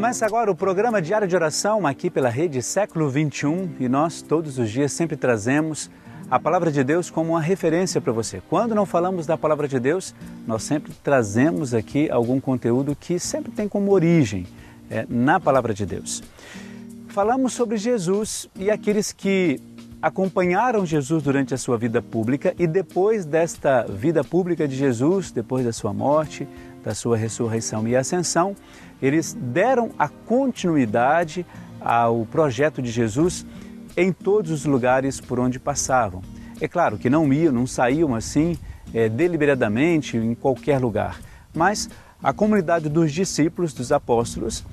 Começa agora o programa Diário de Oração aqui pela Rede Século XXI e nós todos os dias sempre trazemos a Palavra de Deus como uma referência para você. Quando não falamos da Palavra de Deus, nós sempre trazemos aqui algum conteúdo que sempre tem como origem na Palavra de Deus. Falamos sobre Jesus e aqueles que acompanharam Jesus durante a sua vida pública e depois desta vida pública de Jesus, depois da sua morte, da sua ressurreição e ascensão, eles deram a continuidade ao projeto de Jesus em todos os lugares por onde passavam. É claro que não saíam assim deliberadamente em qualquer lugar, mas a comunidade dos discípulos, dos apóstolos,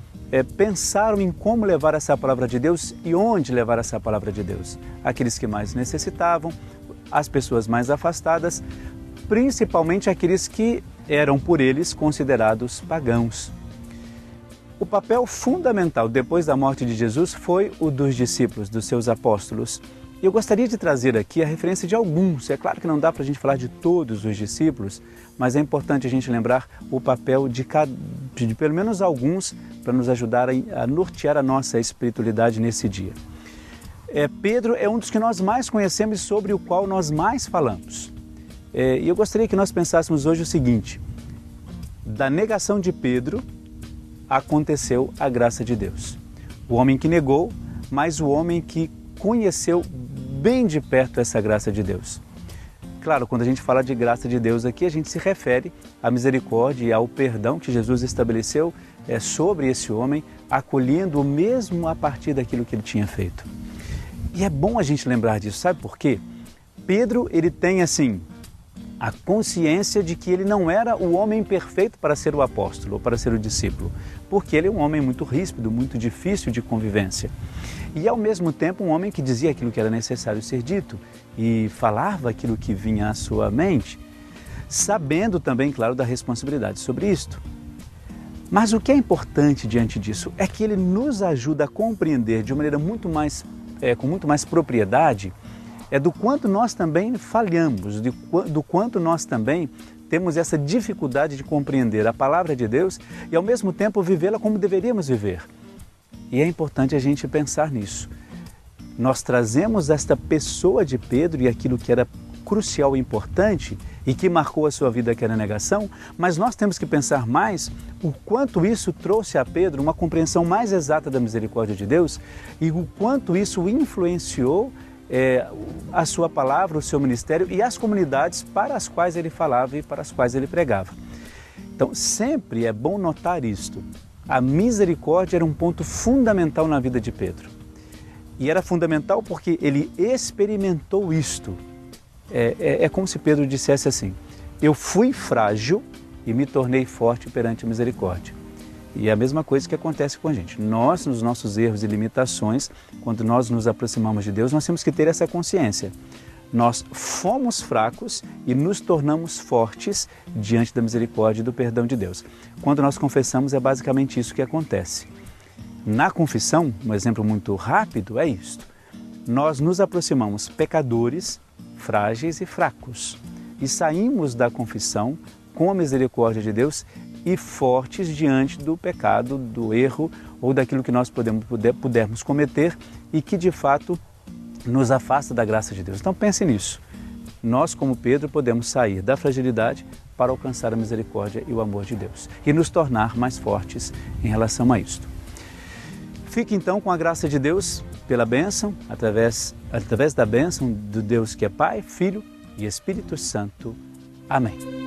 pensaram em como levar essa palavra de Deus e onde levar essa palavra de Deus. Aqueles que mais necessitavam, as pessoas mais afastadas, principalmente aqueles que eram por eles considerados pagãos. O papel fundamental depois da morte de Jesus foi o dos discípulos, dos seus apóstolos. Eu gostaria de trazer aqui a referência de alguns. É claro que não dá para a gente falar de todos os discípulos, mas é importante a gente lembrar o papel de pelo menos alguns para nos ajudar a nortear a nossa espiritualidade nesse dia. Pedro é um dos que nós mais conhecemos e sobre o qual nós mais falamos. E eu gostaria que nós pensássemos hoje o seguinte: da negação de Pedro aconteceu a graça de Deus. O homem que negou, mas o homem que conheceu bem de perto essa graça de Deus. Claro, quando a gente fala de graça de Deus aqui, a gente se refere à misericórdia e ao perdão que Jesus estabeleceu sobre esse homem, acolhendo-o mesmo a partir daquilo que ele tinha feito. E é bom a gente lembrar disso, sabe por quê? Pedro, ele tem assim a consciência de que ele não era o homem perfeito para ser o apóstolo ou para ser o discípulo, porque ele é um homem muito ríspido, muito difícil de convivência. E ao mesmo tempo um homem que dizia aquilo que era necessário ser dito e falava aquilo que vinha à sua mente, sabendo também, claro, da responsabilidade sobre isto. Mas o que é importante diante disso é que ele nos ajuda a compreender de uma maneira com muito mais propriedade do quanto nós também falhamos, do quanto nós também temos essa dificuldade de compreender a palavra de Deus e ao mesmo tempo vivê-la como deveríamos viver. E é importante a gente pensar nisso. Nós trazemos esta pessoa de Pedro e aquilo que era crucial e importante e que marcou a sua vida, que era a negação, mas nós temos que pensar mais o quanto isso trouxe a Pedro uma compreensão mais exata da misericórdia de Deus e o quanto isso influenciou a sua palavra, o seu ministério e as comunidades para as quais ele falava e para as quais ele pregava. Então, sempre é bom notar isto. A misericórdia era um ponto fundamental na vida de Pedro. E era fundamental porque ele experimentou isto. É como se Pedro dissesse assim: eu fui frágil e me tornei forte perante a misericórdia. E é a mesma coisa que acontece com a gente. Nós, nos nossos erros e limitações, quando nós nos aproximamos de Deus, nós temos que ter essa consciência. Nós fomos fracos e nos tornamos fortes diante da misericórdia e do perdão de Deus. Quando nós confessamos, é basicamente isso que acontece. Na confissão, um exemplo muito rápido é isto: nós nos aproximamos pecadores, frágeis e fracos e saímos da confissão com a misericórdia de Deus e fortes diante do pecado, do erro ou daquilo que nós pudermos cometer e que de fato nos afasta da graça de Deus. Então pense nisso. Nós, como Pedro, podemos sair da fragilidade para alcançar a misericórdia e o amor de Deus e nos tornar mais fortes em relação a isto. Fique então com a graça de Deus pela bênção, através da bênção do Deus que é Pai, Filho e Espírito Santo. Amém.